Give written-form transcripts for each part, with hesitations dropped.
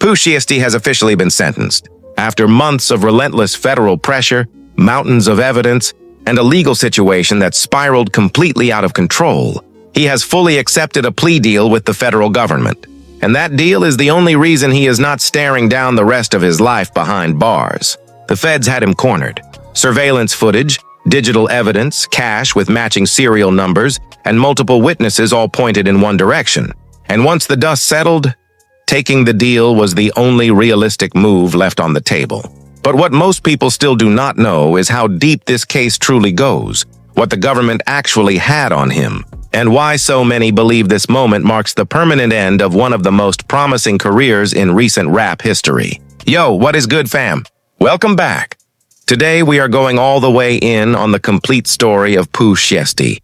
Pooh Shiesty has officially been sentenced. After months of relentless federal pressure, mountains of evidence, and a legal situation that spiraled completely out of control, he has fully accepted a plea deal with the federal government. And that deal is the only reason he is not staring down the rest of his life behind bars. The feds had him cornered. Surveillance footage, digital evidence, cash with matching serial numbers, and multiple witnesses all pointed in one direction. And once the dust settled, taking the deal was the only realistic move left on the table. But what most people still do not know is how deep this case truly goes, what the government actually had on him, and why so many believe this moment marks the permanent end of one of the most promising careers in recent rap history. Yo, what is good, fam? Welcome back. Today we are going all the way in on the complete story of Pooh Shiesty,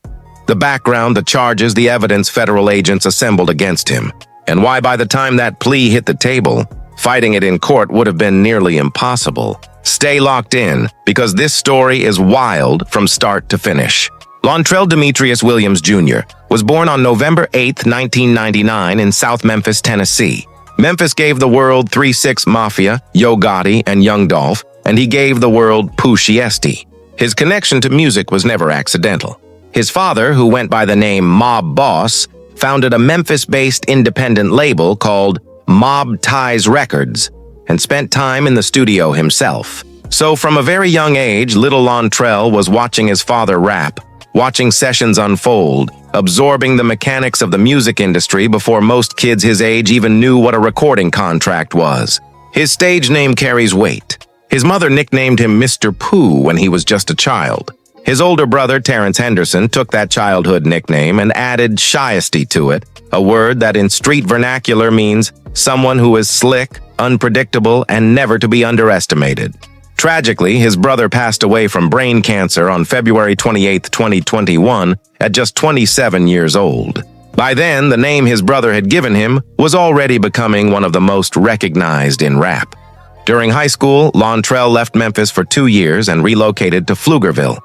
the background, the charges, the evidence federal agents assembled against him, and why by the time that plea hit the table, fighting it in court would have been nearly impossible. Stay locked in, because this story is wild from start to finish. Lontrell Demetrius Williams Jr. was born on November 8, 1999 in South Memphis, Tennessee. Memphis gave the world 3-6 Mafia, Yo Gotti, and Young Dolph, and he gave the world Pooh Shiesty. His connection to music was never accidental. His father, who went by the name Mob Boss, founded a Memphis-based independent label called Mob Ties Records, and spent time in the studio himself. So from a very young age, little Lontrell was watching his father rap, watching sessions unfold, absorbing the mechanics of the music industry before most kids his age even knew what a recording contract was. His stage name carries weight. His mother nicknamed him Mr. Pooh when he was just a child. His older brother, Terrence Henderson, took that childhood nickname and added Shiesty to it, a word that in street vernacular means someone who is slick, unpredictable, and never to be underestimated. Tragically, his brother passed away from brain cancer on February 28, 2021, at just 27 years old. By then, the name his brother had given him was already becoming one of the most recognized in rap. During high school, Lontrell left Memphis for 2 years and relocated to Pflugerville,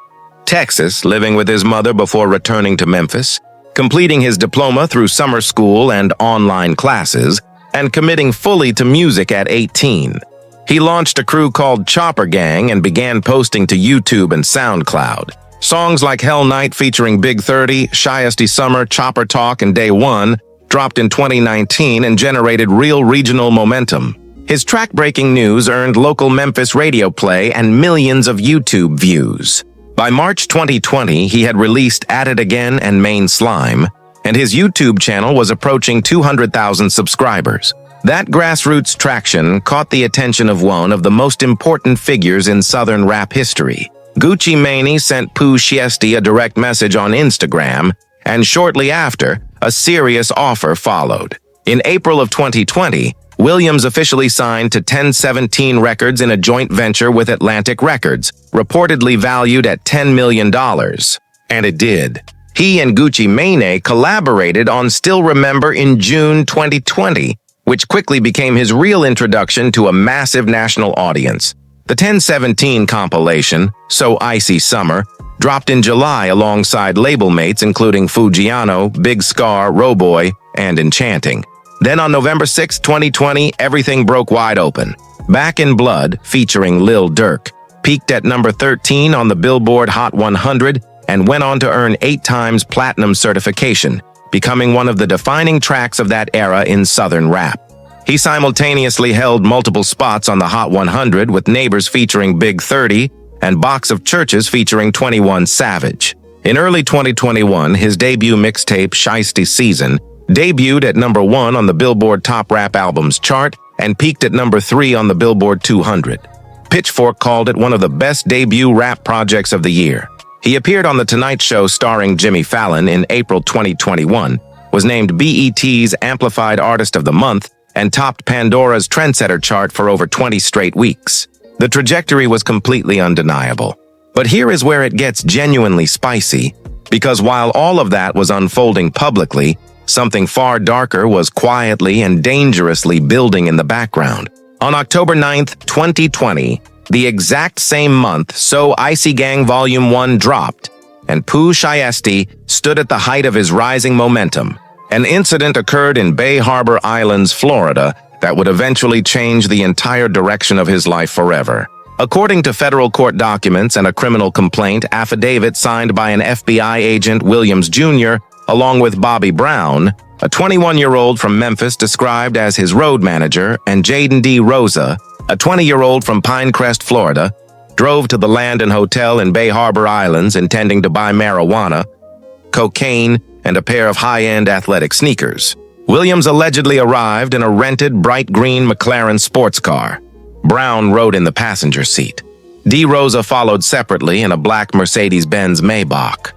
Texas, living with his mother before returning to Memphis, completing his diploma through summer school and online classes, and committing fully to music at 18. He launched a crew called Chopper Gang and began posting to YouTube and SoundCloud. Songs like Hell Night featuring Big 30, Shiesty Summer, Chopper Talk, and Day One dropped in 2019 and generated real regional momentum. His track-breaking news earned local Memphis radio play and millions of YouTube views. By March 2020, he had released At It Again and Main Slime, and his YouTube channel was approaching 200,000 subscribers. That grassroots traction caught the attention of one of the most important figures in Southern rap history. Gucci Mane sent Pooh Shiesty a direct message on Instagram, and shortly after, a serious offer followed. In April of 2020, Williams officially signed to 1017 Records in a joint venture with Atlantic Records, reportedly valued at $10 million. And it did. He and Gucci Mane collaborated on Still Remember in June 2020, which quickly became his real introduction to a massive national audience. The 1017 compilation, So Icy Summer, dropped in July alongside label mates including Fujiano, Big Scar, Roboy, and Enchanting. Then on November 6, 2020, everything broke wide open. Back in Blood, featuring Lil Durk, peaked at number 13 on the Billboard Hot 100 and went on to earn 8 times platinum certification, becoming one of the defining tracks of that era in Southern rap. He simultaneously held multiple spots on the Hot 100 with Neighbors featuring Big 30 and Box of Churches featuring 21 Savage. In early 2021, his debut mixtape, Shiesty Season, debuted at number 1 on the Billboard Top Rap Albums chart and peaked at number 3 on the Billboard 200. Pitchfork called it one of the best debut rap projects of the year. He appeared on The Tonight Show starring Jimmy Fallon in April 2021, was named BET's Amplified Artist of the Month, and topped Pandora's Trendsetter chart for over 20 straight weeks. The trajectory was completely undeniable. But here is where it gets genuinely spicy, because while all of that was unfolding publicly, something far darker was quietly and dangerously building in the background. On October 9, 2020, the exact same month So Icy Gang Volume 1 dropped, and Pooh Shiesty stood at the height of his rising momentum. An incident occurred in Bay Harbor Islands, Florida, that would eventually change the entire direction of his life forever. According to federal court documents and a criminal complaint affidavit signed by an FBI agent, Williams Jr., along with Bobby Brown, a 21-year-old from Memphis described as his road manager, and Jaden D. Rosa, a 20-year-old from Pinecrest, Florida, drove to the Landon Hotel in Bay Harbor Islands intending to buy marijuana, cocaine, and a pair of high-end athletic sneakers. Williams allegedly arrived in a rented bright green McLaren sports car. Brown rode in the passenger seat. D. Rosa followed separately in a black Mercedes-Benz Maybach.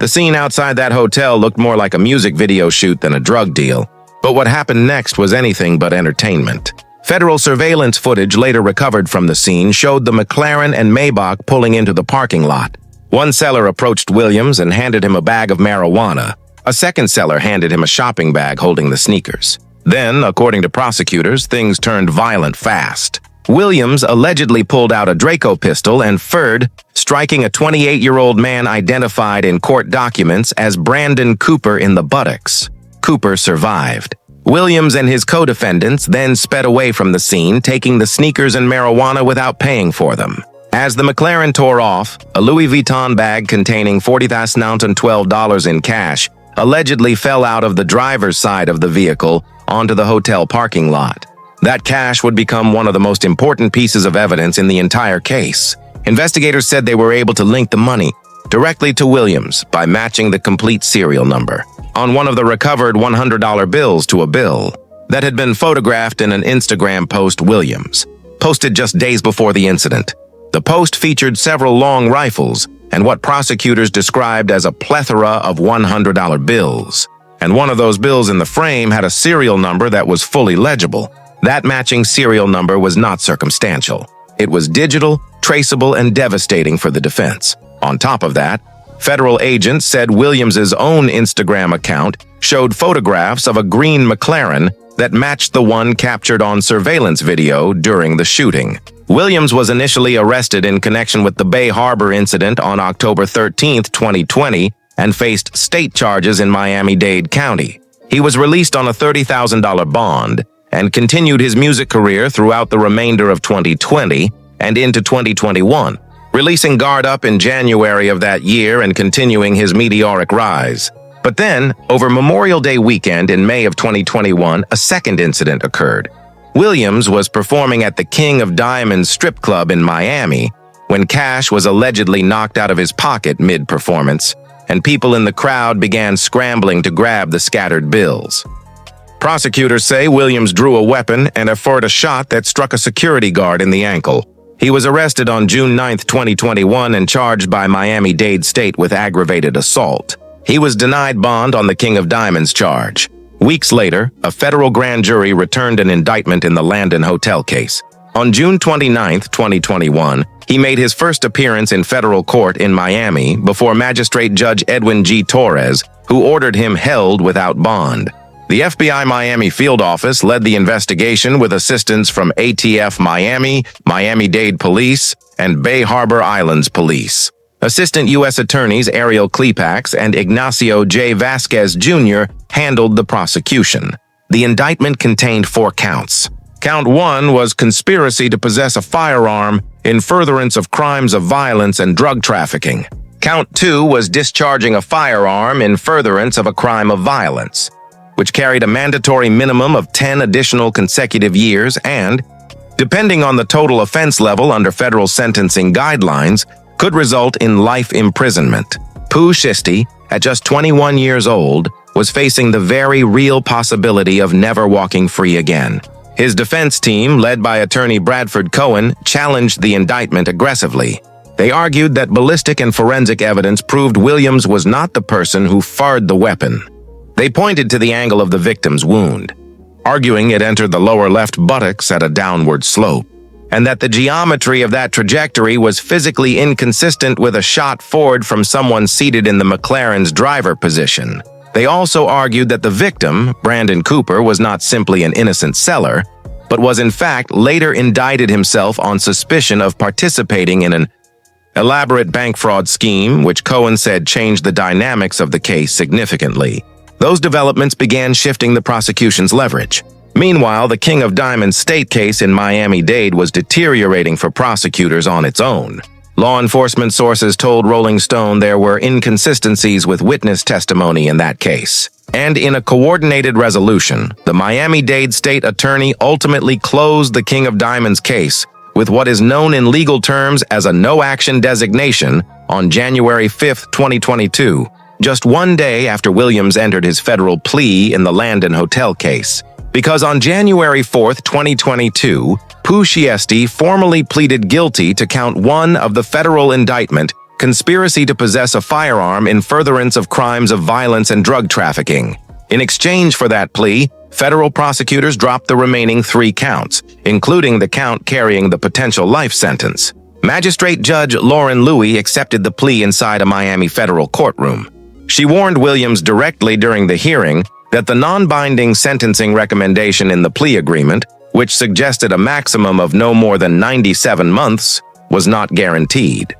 The scene outside that hotel looked more like a music video shoot than a drug deal, but what happened next was anything but entertainment. Federal surveillance footage later recovered from the scene showed the McLaren and Maybach pulling into the parking lot. One seller approached Williams and handed him a bag of marijuana. A second seller handed him a shopping bag holding the sneakers. Then, according to prosecutors, things turned violent fast. Williams allegedly pulled out a Draco pistol and fired, striking a 28-year-old man identified in court documents as Brandon Cooper in the buttocks. Cooper survived. Williams and his co-defendants then sped away from the scene, taking the sneakers and marijuana without paying for them. As the McLaren tore off, a Louis Vuitton bag containing $40,012 in cash allegedly fell out of the driver's side of the vehicle onto the hotel parking lot. That cash would become one of the most important pieces of evidence in the entire case. Investigators said they were able to link the money directly to Williams by matching the complete serial number on one of the recovered $100 bills to a bill that had been photographed in an Instagram post Williams posted just days before the incident. The post featured several long rifles and what prosecutors described as a plethora of $100 bills. And one of those bills in the frame had a serial number that was fully legible. That matching serial number was not circumstantial. It was digital, traceable, and devastating for the defense. On top of that, federal agents said Williams's own Instagram account showed photographs of a green McLaren that matched the one captured on surveillance video during the shooting. Williams was initially arrested in connection with the Bay Harbor incident on October 13, 2020, and faced state charges in Miami-Dade County. He was released on a $30,000 bond and continued his music career throughout the remainder of 2020 and into 2021, releasing Guard Up in January of that year and continuing his meteoric rise. But then, over Memorial Day weekend in May of 2021, a second incident occurred. Williams was performing at the King of Diamonds strip club in Miami when cash was allegedly knocked out of his pocket mid-performance, and people in the crowd began scrambling to grab the scattered bills. Prosecutors say Williams drew a weapon and fired a shot that struck a security guard in the ankle. He was arrested on June 9, 2021 and charged by Miami-Dade State with aggravated assault. He was denied bond on the King of Diamonds charge. Weeks later, a federal grand jury returned an indictment in the Landon Hotel case. On June 29, 2021, he made his first appearance in federal court in Miami before Magistrate Judge Edwin G. Torres, who ordered him held without bond. The FBI Miami field office led the investigation with assistance from ATF Miami, Miami-Dade Police, and Bay Harbor Islands Police. Assistant U.S. Attorneys Ariel Klepax and Ignacio J. Vasquez Jr. handled the prosecution. The indictment contained 4 counts. Count 1 was conspiracy to possess a firearm in furtherance of crimes of violence and drug trafficking. Count 2 was discharging a firearm in furtherance of a crime of violence, which carried a mandatory minimum of 10 additional consecutive years and, depending on the total offense level under federal sentencing guidelines, could result in life imprisonment. Pooh Shiesty, at just 21 years old, was facing the very real possibility of never walking free again. His defense team, led by attorney Bradford Cohen, challenged the indictment aggressively. They argued that ballistic and forensic evidence proved Williams was not the person who fired the weapon. They pointed to the angle of the victim's wound, arguing it entered the lower left buttocks at a downward slope, and that the geometry of that trajectory was physically inconsistent with a shot forward from someone seated in the McLaren's driver position. They also argued that the victim, Brandon Cooper, was not simply an innocent seller, but was in fact later indicted himself on suspicion of participating in an elaborate bank fraud scheme, which Cohen said changed the dynamics of the case significantly. Those developments began shifting the prosecution's leverage. Meanwhile, the King of Diamonds state case in Miami-Dade was deteriorating for prosecutors on its own. Law enforcement sources told Rolling Stone there were inconsistencies with witness testimony in that case. And in a coordinated resolution, the Miami-Dade state attorney ultimately closed the King of Diamonds case with what is known in legal terms as a no-action designation on January 5, 2022, just one day after Williams entered his federal plea in the Landon Hotel case. Because on January 4, 2022, Pooh Shiesty formally pleaded guilty to count 1 of the federal indictment, conspiracy to possess a firearm in furtherance of crimes of violence and drug trafficking. In exchange for that plea, federal prosecutors dropped the remaining 3 counts, including the count carrying the potential life sentence. Magistrate Judge Lauren Louie accepted the plea inside a Miami federal courtroom. She warned Williams directly during the hearing that the non-binding sentencing recommendation in the plea agreement, which suggested a maximum of no more than 97 months, was not guaranteed.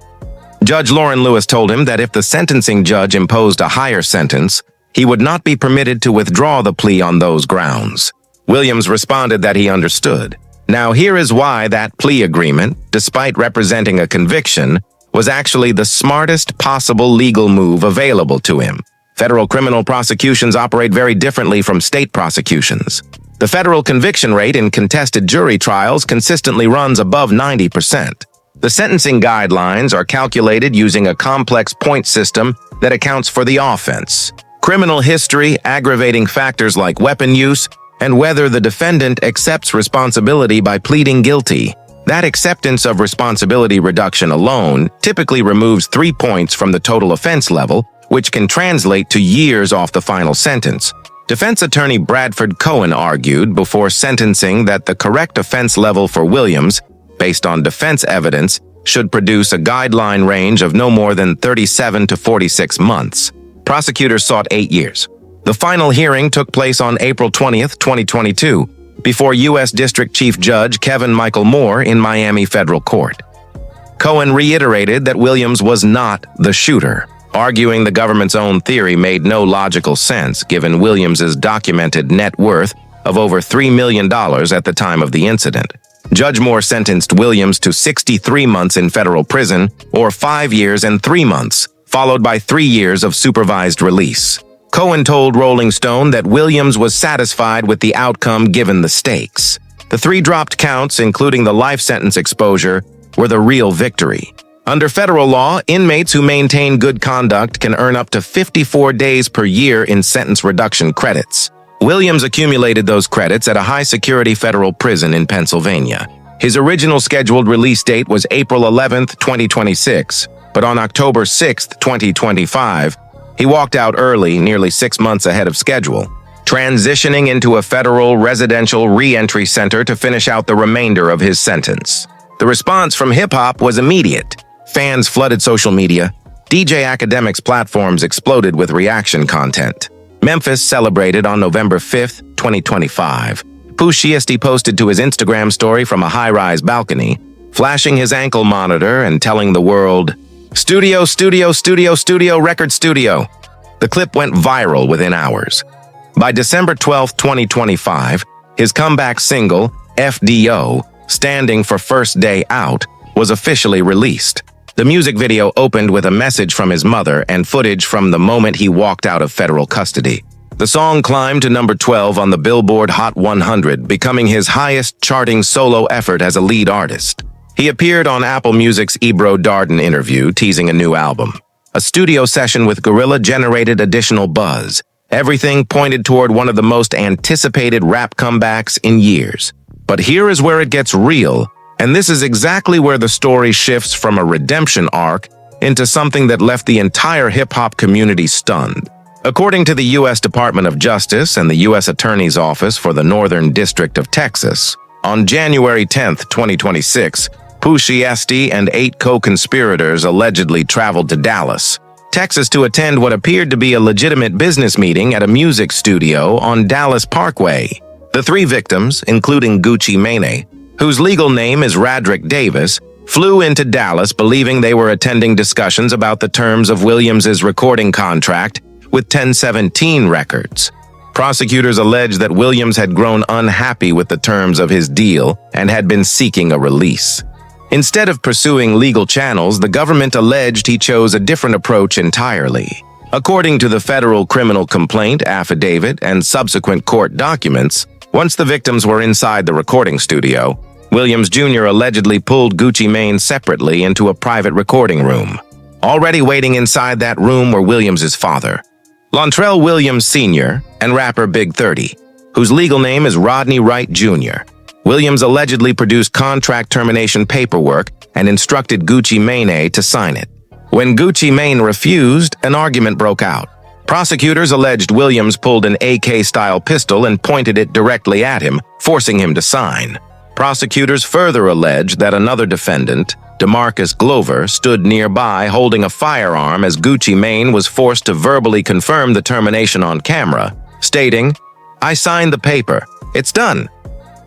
Judge Lauren Lewis told him that if the sentencing judge imposed a higher sentence, he would not be permitted to withdraw the plea on those grounds. Williams responded that he understood. Now here is why that plea agreement, despite representing a conviction, was actually the smartest possible legal move available to him. Federal criminal prosecutions operate very differently from state prosecutions. The federal conviction rate in contested jury trials consistently runs above 90%. The sentencing guidelines are calculated using a complex point system that accounts for the offense, criminal history, aggravating factors like weapon use, and whether the defendant accepts responsibility by pleading guilty. That acceptance of responsibility reduction alone typically removes 3 points from the total offense level, which can translate to years off the final sentence. Defense attorney Bradford Cohen argued before sentencing that the correct offense level for Williams, based on defense evidence, should produce a guideline range of no more than 37 to 46 months. Prosecutors sought 8 years. The final hearing took place on April 20, 2022, before U.S. District Chief Judge Kevin Michael Moore in Miami Federal Court. Cohen reiterated that Williams was not the shooter, arguing the government's own theory made no logical sense given Williams's documented net worth of over $3 million at the time of the incident. Judge Moore sentenced Williams to 63 months in federal prison, or 5 years and 3 months, followed by 3 years of supervised release. Cohen told Rolling Stone that Williams was satisfied with the outcome given the stakes. The 3 dropped counts, including the life sentence exposure, were the real victory. Under federal law, inmates who maintain good conduct can earn up to 54 days per year in sentence reduction credits. Williams accumulated those credits at a high-security federal prison in Pennsylvania. His original scheduled release date was April 11, 2026, but on October 6, 2025, he walked out early, nearly 6 months ahead of schedule, transitioning into a federal residential re-entry center to finish out the remainder of his sentence. The response from hip-hop was immediate. Fans flooded social media. DJ Academic's platforms exploded with reaction content. Memphis celebrated on November 5, 2025. Pooh Shiesty posted to his Instagram story from a high-rise balcony, flashing his ankle monitor and telling the world, "Studio, studio, studio, studio, record studio." The clip went viral within hours. By December 12, 2025, his comeback single, FDO, standing for First Day Out, was officially released. The music video opened with a message from his mother and footage from the moment he walked out of federal custody. The song climbed to number 12 on the Billboard Hot 100, becoming his highest charting solo effort as a lead artist. He appeared on Apple Music's Ebro Darden interview, teasing a new album. A studio session with Gorilla generated additional buzz. Everything pointed toward one of the most anticipated rap comebacks in years. But here is where it gets real, and this is exactly where the story shifts from a redemption arc into something that left the entire hip-hop community stunned. According to the U.S. Department of Justice and the U.S. Attorney's Office for the Northern District of Texas, on January 10, 2026, Pooh Shiesty and 8 co-conspirators allegedly traveled to Dallas, Texas to attend what appeared to be a legitimate business meeting at a music studio on Dallas Parkway. The 3 victims, including Gucci Mane, whose legal name is Radrick Davis, flew into Dallas believing they were attending discussions about the terms of Williams's recording contract with 1017 Records. Prosecutors allege that Williams had grown unhappy with the terms of his deal and had been seeking a release. Instead of pursuing legal channels, the government alleged he chose a different approach entirely. According to the federal criminal complaint affidavit and subsequent court documents, once the victims were inside the recording studio, Williams Jr. allegedly pulled Gucci Mane separately into a private recording room. Already waiting inside that room were Williams' father, Lontrell Williams Sr., and rapper Big 30, whose legal name is Rodney Wright Jr. Williams allegedly produced contract termination paperwork and instructed Gucci Mane to sign it. When Gucci Mane refused, an argument broke out. Prosecutors alleged Williams pulled an AK-style pistol and pointed it directly at him, forcing him to sign. Prosecutors further alleged that another defendant, DeMarcus Glover, stood nearby holding a firearm as Gucci Mane was forced to verbally confirm the termination on camera, stating, "I signed the paper. It's done."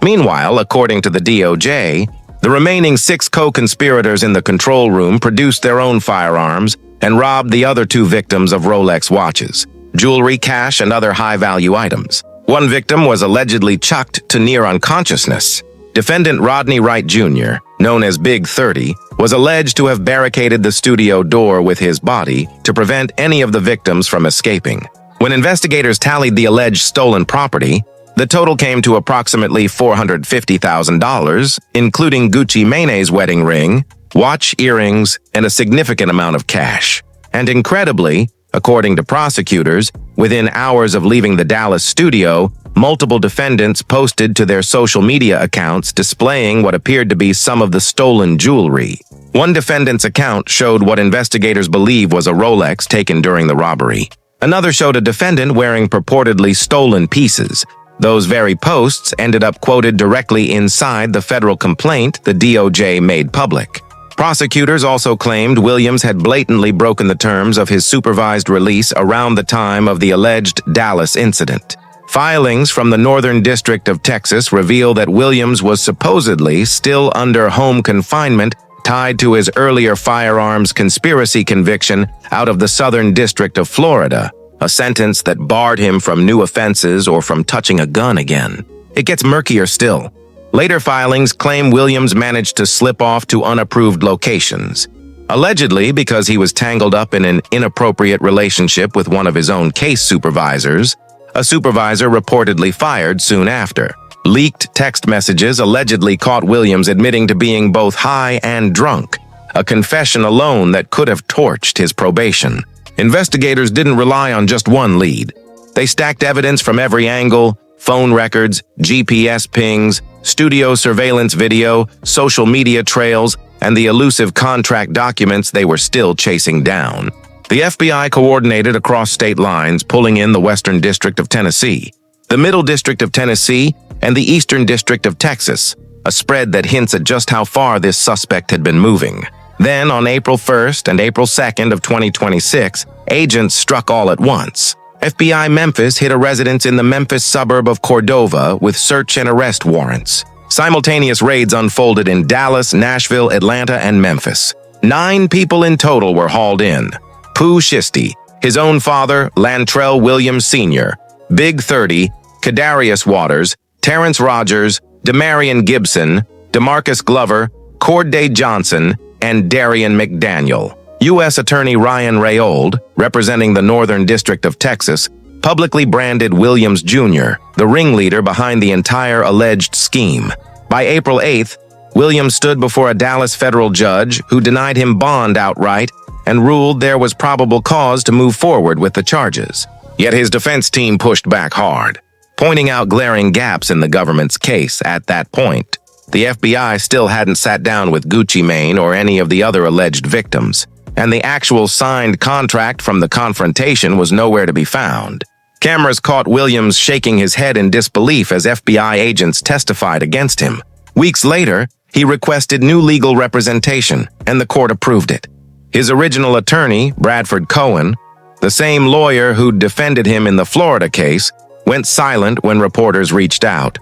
Meanwhile, according to the DOJ, the remaining 6 co-conspirators in the control room produced their own firearms and robbed the other 2 victims of Rolex watches, jewelry, cash, and other high-value items. One victim was allegedly chucked to near unconsciousness. Defendant Rodney Wright Jr., known as Big 30, was alleged to have barricaded the studio door with his body to prevent any of the victims from escaping. When investigators tallied the alleged stolen property, the total came to approximately $450,000, including Gucci Mane's wedding ring, watch, earrings, and a significant amount of cash. And incredibly, according to prosecutors, within hours of leaving the Dallas studio, multiple defendants posted to their social media accounts displaying what appeared to be some of the stolen jewelry. One defendant's account showed what investigators believe was a Rolex taken during the robbery. Another showed a defendant wearing purportedly stolen pieces. Those very posts ended up quoted directly inside the federal complaint the DOJ made public. Prosecutors also claimed Williams had blatantly broken the terms of his supervised release around the time of the alleged Dallas incident. Filings from the Northern District of Texas reveal that Williams was supposedly still under home confinement tied to his earlier firearms conspiracy conviction out of the Southern District of Florida, a sentence that barred him from new offenses or from touching a gun again. It gets murkier still. Later filings claim Williams managed to slip off to unapproved locations, allegedly because he was tangled up in an inappropriate relationship with one of his own case supervisors, a supervisor reportedly fired soon after. Leaked text messages allegedly caught Williams admitting to being both high and drunk, a confession alone that could have torched his probation. Investigators didn't rely on just one lead. They stacked evidence from every angle: phone records, GPS pings, studio surveillance video, social media trails, and the elusive contract documents they were still chasing down. The FBI coordinated across state lines, pulling in the Western District of Tennessee, the Middle District of Tennessee, and the Eastern District of Texas, a spread that hints at just how far this suspect had been moving. Then, on April 1st and April 2nd of 2026, agents struck all at once. FBI Memphis hit a residence in the Memphis suburb of Cordova with search and arrest warrants. Simultaneous raids unfolded in Dallas, Nashville, Atlanta, and Memphis. 9 people in total were hauled in. Pooh Shiesty, his own father, Lontrell Williams Sr., Big 30, Kadarius Waters, Terrence Rogers, Demarion Gibson, DeMarcus Glover, Corday Johnson, and Darian McDaniel. U.S. Attorney Ryan Rayold, representing the Northern District of Texas, publicly branded Williams Jr. the ringleader behind the entire alleged scheme. By April 8th, Williams stood before a Dallas federal judge who denied him bond outright and ruled there was probable cause to move forward with the charges. Yet his defense team pushed back hard, pointing out glaring gaps in the government's case at that point. The FBI still hadn't sat down with Gucci Mane or any of the other alleged victims, and the actual signed contract from the confrontation was nowhere to be found. Cameras caught Williams shaking his head in disbelief as FBI agents testified against him. Weeks later, he requested new legal representation, and the court approved it. His original attorney, Bradford Cohen, the same lawyer who'd defended him in the Florida case, went silent when reporters reached out.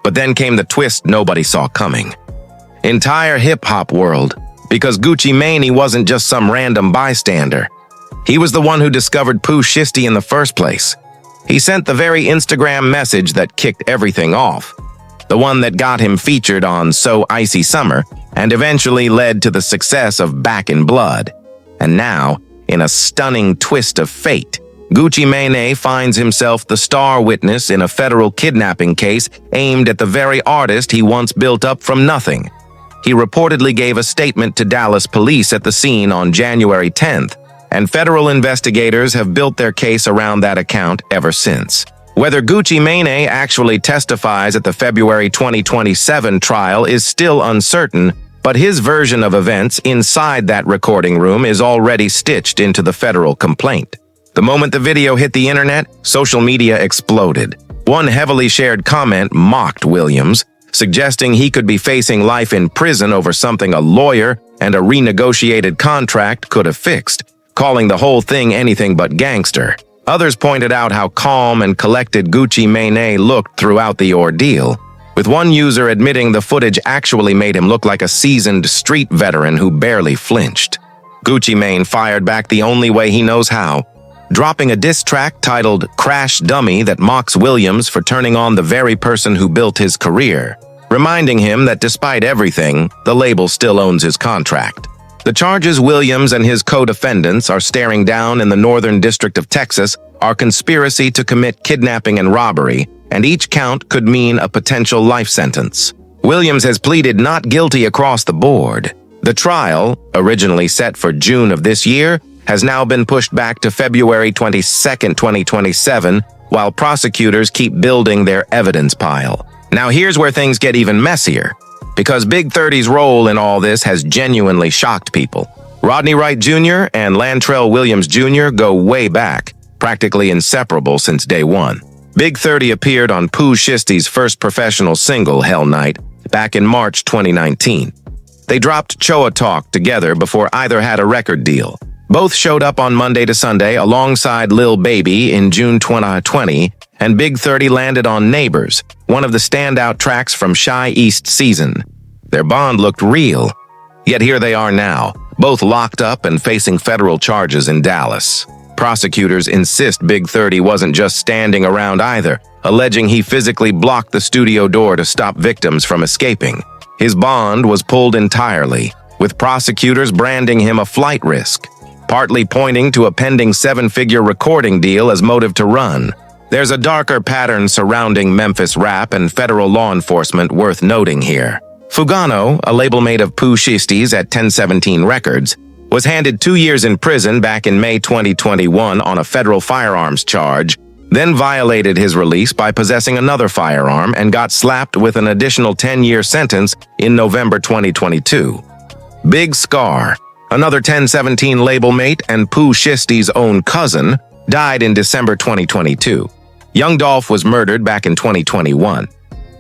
But then came the twist nobody saw coming. Entire hip-hop world, because Gucci Mane wasn't just some random bystander. He was the one who discovered Pooh Shiesty in the first place. He sent the very Instagram message that kicked everything off, the one that got him featured on So Icy Summer and eventually led to the success of Back in Blood. And now, in a stunning twist of fate, Gucci Mane finds himself the star witness in a federal kidnapping case aimed at the very artist he once built up from nothing. He reportedly gave a statement to Dallas police at the scene on January 10th, and federal investigators have built their case around that account ever since. Whether Gucci Mane actually testifies at the February 2027 trial is still uncertain, but his version of events inside that recording room is already stitched into the federal complaint. The moment the video hit the internet, social media exploded. One heavily shared comment mocked Williams, suggesting he could be facing life in prison over something a lawyer and a renegotiated contract could have fixed, calling the whole thing anything but gangster. Others pointed out how calm and collected Gucci Mane looked throughout the ordeal, with one user admitting the footage actually made him look like a seasoned street veteran who barely flinched. Gucci Mane fired back the only way he knows how, dropping a diss track titled Crash Dummy that mocks Williams for turning on the very person who built his career, reminding him that despite everything, the label still owns his contract. The charges Williams and his co-defendants are staring down in the Northern District of Texas are conspiracy to commit kidnapping and robbery, and each count could mean a potential life sentence. Williams has pleaded not guilty across the board. The trial, originally set for June of this year, has now been pushed back to February 22, 2027, while prosecutors keep building their evidence pile. Now here's where things get even messier, because Big 30's role in all this has genuinely shocked people. Rodney Wright Jr. and Lantrell Williams Jr. go way back, practically inseparable since day one. Big 30 appeared on Pooh Shiesty's first professional single, Hell Night, back in March 2019. They dropped Choa Talk together before either had a record deal. Both showed up on Monday to Sunday alongside Lil Baby in June 2020, and Big 30 landed on Neighbors, one of the standout tracks from Shy East season. Their bond looked real, yet here they are now, both locked up and facing federal charges in Dallas. Prosecutors insist Big 30 wasn't just standing around either, alleging he physically blocked the studio door to stop victims from escaping. His bond was pulled entirely, with prosecutors branding him a flight risk, partly pointing to a pending 7-figure recording deal as motive to run. There's a darker pattern surrounding Memphis rap and federal law enforcement worth noting here. Fugano, a label mate of Pooh Shiesty's at 1017 Records, was handed 2 years in prison back in May 2021 on a federal firearms charge, then violated his release by possessing another firearm and got slapped with an additional 10-year sentence in November 2022. Big Scar, another 1017 label mate and Pooh Shiesty's own cousin, died in December 2022. Young Dolph was murdered back in 2021.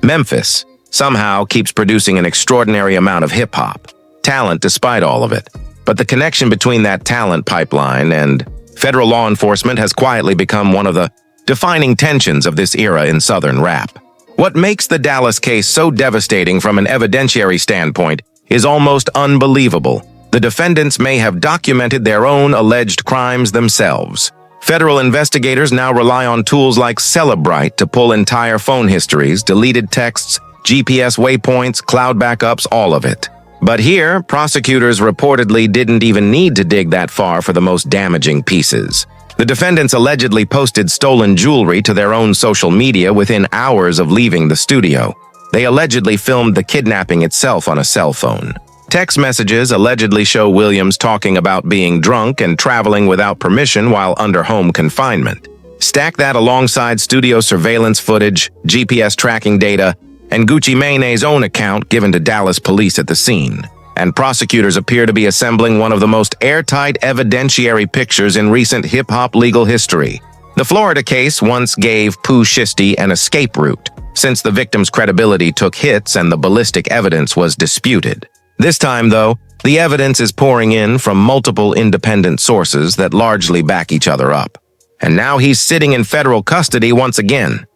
Memphis somehow keeps producing an extraordinary amount of hip-hop talent despite all of it. But the connection between that talent pipeline and federal law enforcement has quietly become one of the defining tensions of this era in Southern rap. What makes the Dallas case so devastating from an evidentiary standpoint is almost unbelievable. The defendants may have documented their own alleged crimes themselves. Federal investigators now rely on tools like Celebrite to pull entire phone histories, deleted texts, GPS waypoints, cloud backups, all of it. But here, prosecutors reportedly didn't even need to dig that far for the most damaging pieces. The defendants allegedly posted stolen jewelry to their own social media within hours of leaving the studio. They allegedly filmed the kidnapping itself on a cell phone. Text messages allegedly show Williams talking about being drunk and traveling without permission while under home confinement. Stack that alongside studio surveillance footage, GPS tracking data, and Gucci Mane's own account given to Dallas police at the scene, and prosecutors appear to be assembling one of the most airtight evidentiary pictures in recent hip-hop legal history. The Florida case once gave Pooh Shiesty an escape route, since the victim's credibility took hits and the ballistic evidence was disputed. This time, though, the evidence is pouring in from multiple independent sources that largely back each other up. And now he's sitting in federal custody once again,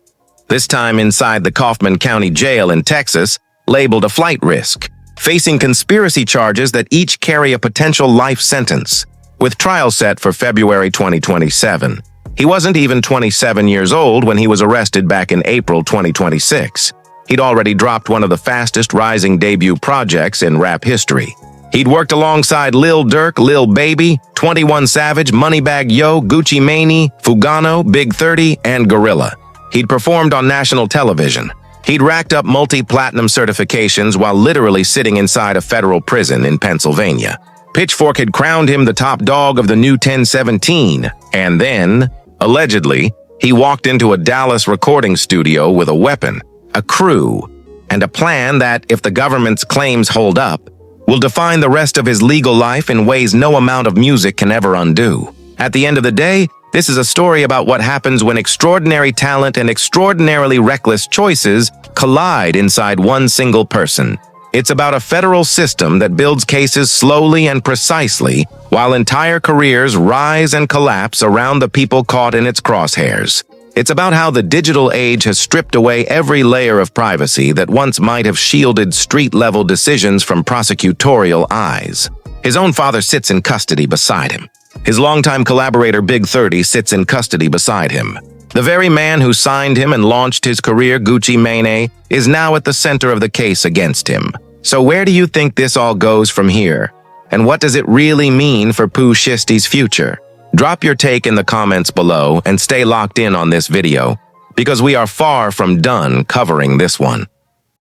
this time inside the Kaufman County Jail in Texas, labeled a flight risk, facing conspiracy charges that each carry a potential life sentence. With trial set for February 2027, He wasn't even 27 years old when he was arrested back in April 2026. He'd already dropped one of the fastest rising debut projects in rap history. He'd worked alongside Lil Durk, Lil Baby, 21 Savage, Moneybagg Yo, Gucci Mane, Fugano, Big 30, and Gorilla. He'd performed on national television. He'd racked up multi-platinum certifications while literally sitting inside a federal prison in Pennsylvania. Pitchfork had crowned him the top dog of the new 1017, and then, allegedly, he walked into a Dallas recording studio with a weapon, a crew, and a plan that, if the government's claims hold up, will define the rest of his legal life in ways no amount of music can ever undo. At the end of the day, this is a story about what happens when extraordinary talent and extraordinarily reckless choices collide inside one single person. It's about a federal system that builds cases slowly and precisely, while entire careers rise and collapse around the people caught in its crosshairs. It's about how the digital age has stripped away every layer of privacy that once might have shielded street-level decisions from prosecutorial eyes. His own father sits in custody beside him. His longtime collaborator Big 30 sits in custody beside him. The very man who signed him and launched his career, Gucci Mane, is now at the center of the case against him. So where do you think this all goes from here? And what does it really mean for Pooh Shiesty's future? Drop your take in the comments below and stay locked in on this video, because we are far from done covering this one.